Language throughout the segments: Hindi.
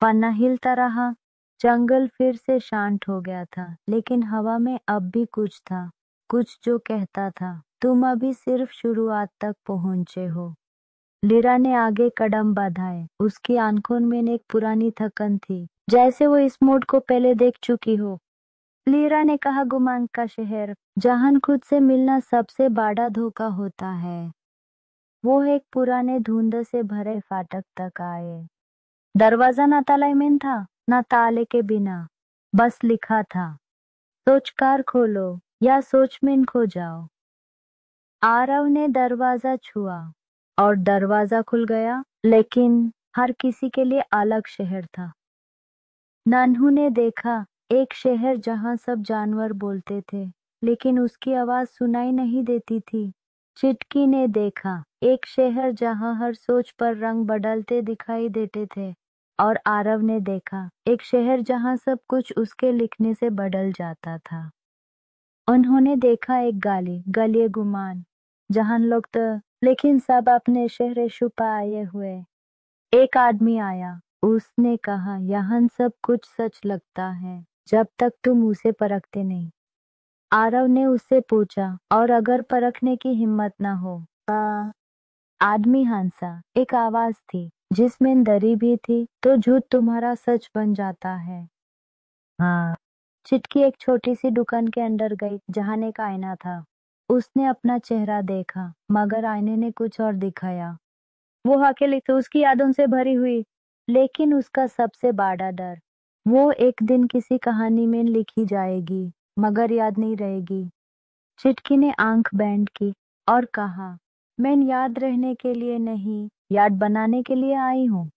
पन्ना हिलता रहा। जंगल फिर से शांत हो गया था, लेकिन हवा में अब भी कुछ था, कुछ जो कहता था, तुम अभी सिर्फ शुरुआत तक पहुंचे हो। लीरा ने आगे कदम बढ़ाए। उसकी आंखों में एक पुरानी थकन थी, जैसे वो इस मोड़ को पहले देख चुकी हो। लीरा ने कहा, गुमान का शहर, जहां खुद से मिलना सबसे बड़ा धोखा होता है। वो एक पुराने धुंध से भरे फाटक तक आए। दरवाजा ना ताला में था, ना ताले के बिना, बस लिखा था, सोच कार खोलो या सोच में खो जाओ। आरव ने दरवाजा छुआ और दरवाजा खुल गया, लेकिन हर किसी के लिए अलग शहर था। नन्हू ने देखा एक शहर जहां सब जानवर बोलते थे, लेकिन उसकी आवाज सुनाई नहीं देती थी। चिटकी ने देखा एक शहर जहां हर सोच पर रंग बदलते दिखाई देते थे, और आरव ने देखा एक शहर जहां सब कुछ उसके लिखने से बदल जाता था। उन्होंने देखा एक गली गुमान, जहां लोग तो लेकिन सब अपने शहर छुपाए हुए। एक आदमी आया। उसने कहा, यहाँ सब कुछ सच लगता है जब तक तुम उसे परखते नहीं। आरव ने उससे पूछा, और अगर परखने की हिम्मत ना हो? आदमी हंसा। एक आवाज थी जिसमें दरी भी थी, तो झूठ तुम्हारा सच बन जाता है। हाँ। चिटकी एक छोटी सी दुकान के अंदर गई, जहां एक आईना था। उसने अपना चेहरा देखा, मगर आईने ने कुछ और दिखाया। वो अकेली थी, उसकी यादों से भरी हुई। लेकिन उसका सबसे बड़ा डर, वो एक दिन किसी कहानी में लिखी जाएगी, मगर याद नहीं रहेगी। चिटकी ने आंख बैंड की और कहा, मैं याद रहने के लिए नहीं, याद बनाने के लिए आई हूँ।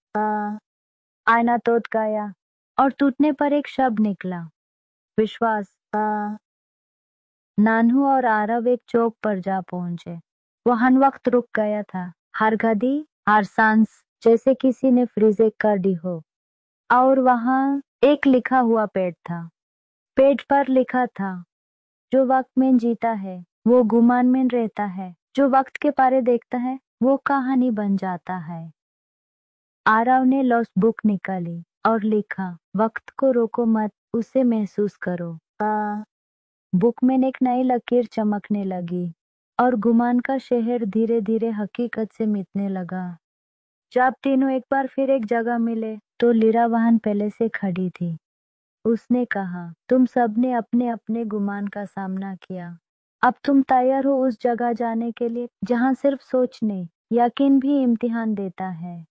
आईना टूट गया और टूटने पर एक शब्द निकला, विश्वास। नानू और आरव एक चौक पर जा पहुंचे। वहां वक्त रुक गया था। हर घड़ी, हर सांस जैसे किसी ने फ्रीज कर दी हो। और वहां एक लिखा हुआ पेड़ था। पेड़ पर लिखा था, जो वक्त में जीता है वो गुमान में रहता है, जो वक्त के पारे देखता है वो कहानी बन जाता है। आरव ने लॉस्ट बुक निकाली और लिखा, वक्त को रोको मत, उसे महसूस करो। बुक में एक नई लकीर चमकने लगी, और गुमान का शहर धीरे धीरे हकीकत से मिटने लगा। जब तीनों एक बार फिर एक जगह मिले, तो लीरा वहां पहले से खड़ी थी। उसने कहा, तुम सबने अपने अपने गुमान का सामना किया। अब तुम तैयार हो उस जगह जाने के लिए जहां सिर्फ सोच नहीं, यकीन भी इम्तिहान देता है।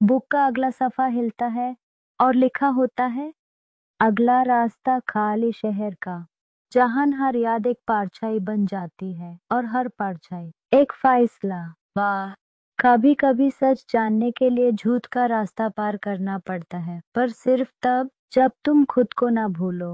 बुक का अगला सफा हिलता है और लिखा होता है, अगला रास्ता खाली शहर का, जहां हर याद एक परछाई बन जाती है और हर परछाई एक फैसला। वाह। कभी कभी सच जानने के लिए झूठ का रास्ता पार करना पड़ता है, पर सिर्फ तब जब तुम खुद को ना भूलो।